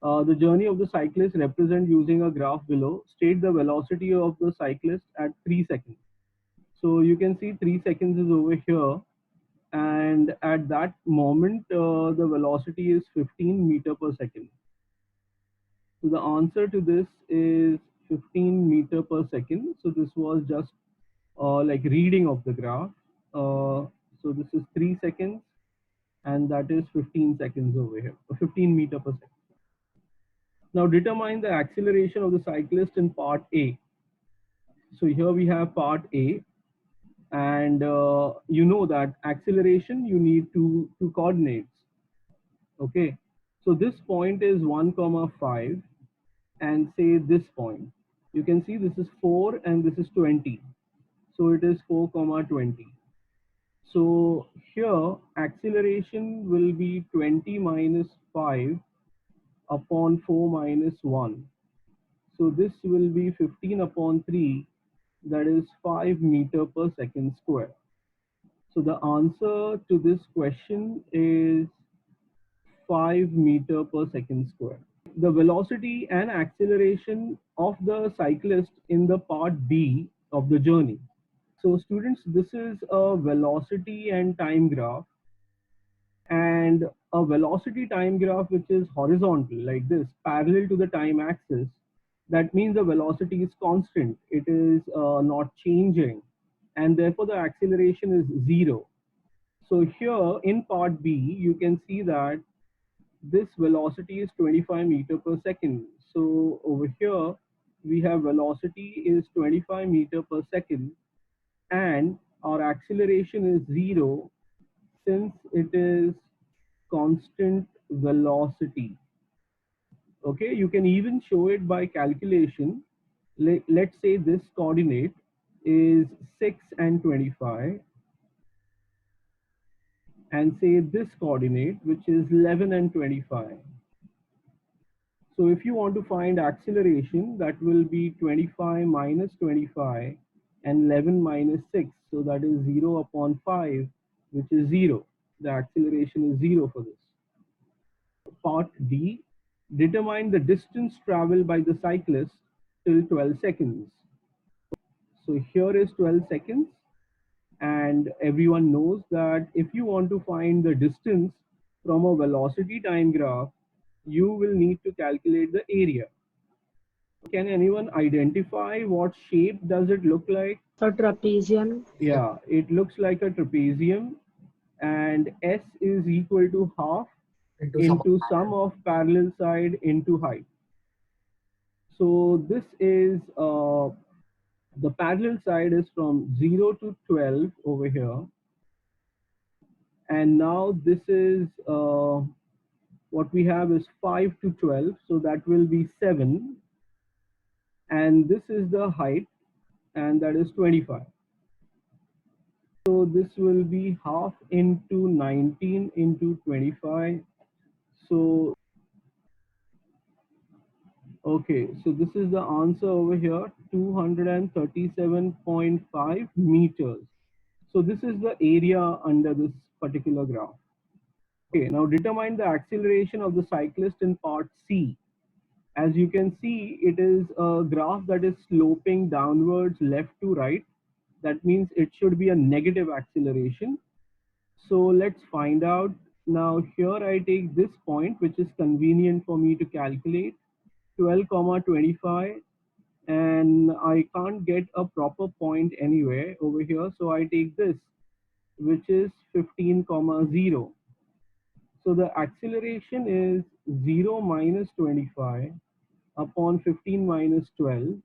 The journey of the cyclist represent using a graph below. State the velocity of the cyclist at 3 seconds. So you can see 3 seconds is over here, and at that moment the velocity is 15 meter per second. So the answer to this is 15 meter per second. So this was just like reading of the graph. So this is 3 seconds, and that is 15 seconds over here, 15 meter per second. Now determine the acceleration of the cyclist in part A. So here we have part A, and you know that acceleration you need two coordinates. Okay, so this point is 1 comma 5, and say this point, you can see this is 4 and this is 20, so it is 4 comma 20. So here acceleration will be 20 minus 5 upon 4 minus 1. So this will be 15 upon 3, that is 5 meter per second square. So the answer to this question is 5 meter per second square. The velocity and acceleration of the cyclist in the part B of the journey. So students, this is a velocity and time graph, and a velocity time graph which is horizontal like this, parallel to the time axis. That means the velocity is constant, it is not changing, and therefore the acceleration is 0. So here in part B, you can see that this velocity is 25 meter per second. So over here, we have velocity is 25 meter per second, and our acceleration is 0 since it is constant velocity. Okay, you can even show it by calculation. Let's say this coordinate is 6 and 25, and say this coordinate which is 11 and 25. So if you want to find acceleration, that will be 25 minus 25 and 11 minus 6. So that is 0 upon 5, which is 0. The acceleration is 0 for this. Part D, determine the distance traveled by the cyclist till 12 seconds. So here is 12 seconds, and everyone knows that if you want to find the distance from a velocity time graph, you will need to calculate the area. Can anyone identify what shape does it look like? A trapezium. Yeah, it looks like a trapezium, and S is equal to half into sum of parallel side into height. So this is the parallel side is from 0 to 12 over here, and now this is what we have is 5 to 12, so that will be 7, and this is the height, and that is 25. So this will be half into 19 into 25. So, okay, so this is the answer over here, 237.5 meters. So this is the area under this particular graph. Okay, now determine the acceleration of the cyclist in part C. As you can see, it is a graph that is sloping downwards left to right. That means it should be a negative acceleration. So let's find out. Now here I take this point, which is convenient for me to calculate, 12 comma 25, and I can't get a proper point anywhere over here, so I take this, which is 15 comma 0. So the acceleration is 0 minus 25 upon 15 minus 12,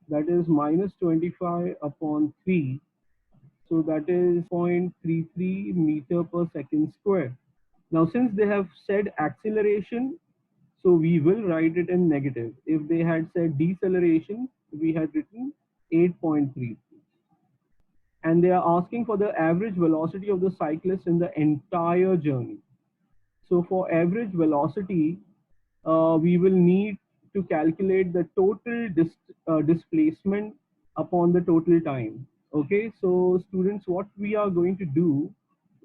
that is minus 25 upon 3, so that is 0.33 meter per second square. Now since they have said acceleration, so we will write it in negative. If they had said deceleration, we had written 8.33. And they are asking for the average velocity of the cyclist in the entire journey. So for average velocity, we will need to calculate the total displacement upon the total time. Okay, so students, what we are going to do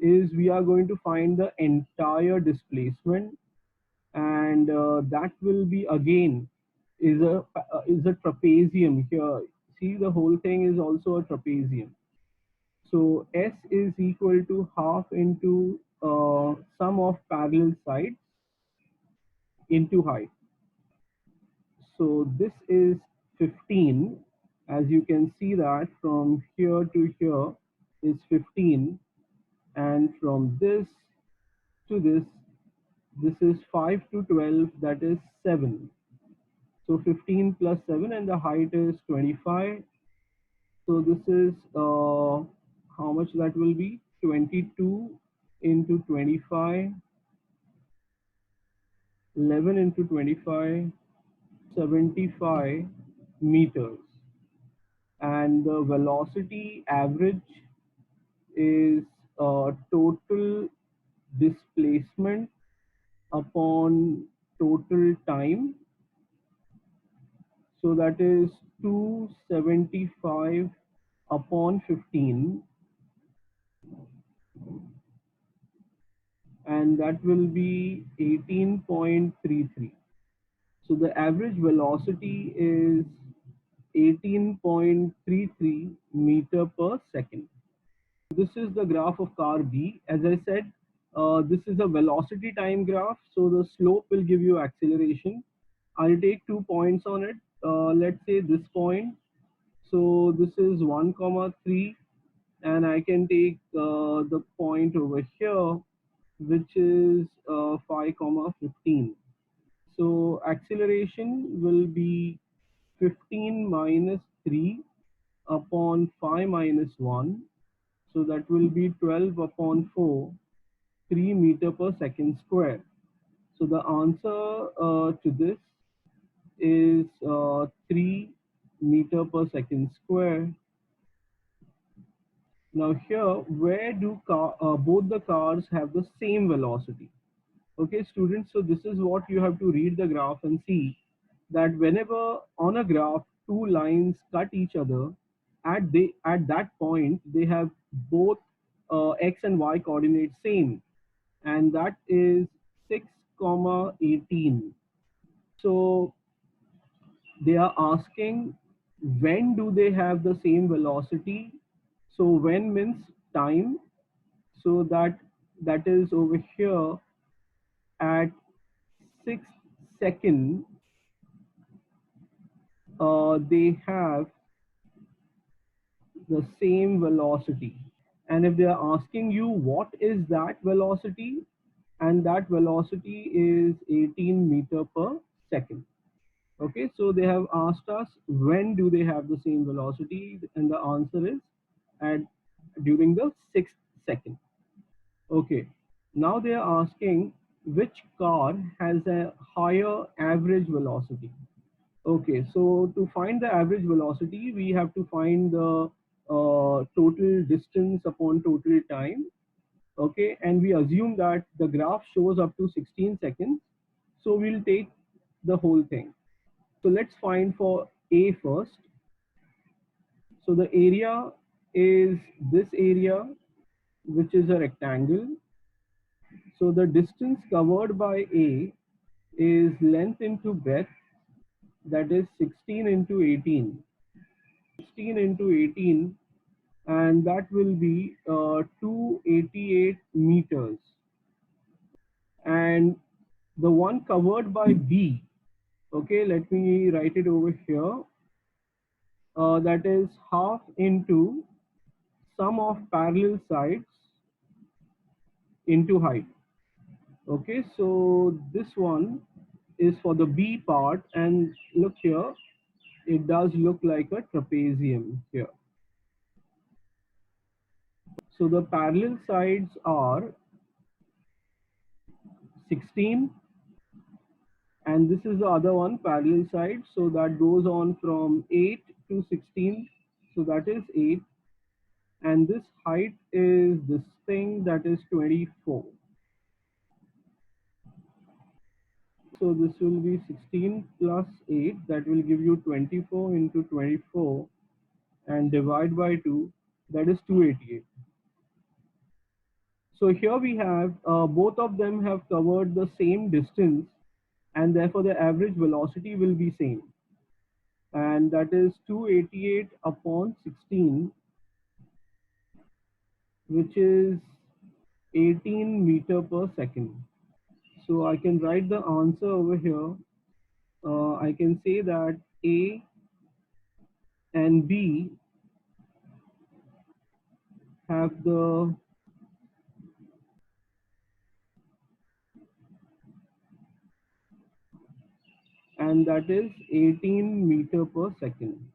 is we are going to find the entire displacement, and that will be again is a trapezium here. See, the whole thing is also a trapezium. So S is equal to half into sum of parallel sides into height. So this is 15. As you can see that from here to here is 15, and from this to this is 5 to 12, that is 7. So 15 plus 7, and the height is 25. So this is how much that will be? 22 into 25, 11 into 25, 75 meters. And the velocity average is total displacement upon total time. So that is 275 upon 15, and that will be 18.33. So the average velocity is 18.33 meter per second. This is the graph of car B. As I said, this is a velocity time graph, so the slope will give you acceleration. I'll take 2 points on it. Let's say this point. So this is 1 comma 3, and I can take the point over here, which is 5 comma 15. So acceleration will be 15 minus 3 upon 5 minus 1. So that will be 12 upon 4, 3 meter per second square. So the answer to this is 3 meter per second square. Now here, where do both the cars have the same velocity? Okay, students, so this is what you have to read the graph and see that whenever on a graph two lines cut each other, at that point they have both x and y coordinates same, and that is 6 comma 18. So they are asking when do they have the same velocity. So when means time, so that is over here at 6 seconds. They have the same velocity. And if they are asking you what is that velocity, and that velocity is 18 meter per second. Okay, so they have asked us when do they have the same velocity, and the answer is at during the 6th second. Okay, now they are asking which car has a higher average velocity. Okay, so to find the average velocity, we have to find the total distance upon total time. Okay, and we assume that the graph shows up to 16 seconds. So we'll take the whole thing. So let's find for A first. So the area is this area, which is a rectangle. So the distance covered by A is length into breadth, that is 16 into 18. 16 into 18, and that will be 288 meters. And the one covered by B, okay, let me write it over here. That is half into sum of parallel sides into height. Okay, so this one is for the B part, and look here, it does look like a trapezium here. So the parallel sides are 16, and this is the other one, parallel side. So that goes on from 8 to 16. So that is 8. And this height is this thing, that is 24. So this will be 16 plus 8, that will give you 24 into 24, and divide by 2, that is 288. So here we have both of them have covered the same distance, and therefore the average velocity will be same, and that is 288 upon 16, which is 18 meter per second. So I can write the answer over here. I can say that A and B have the and that is 18 meter per second.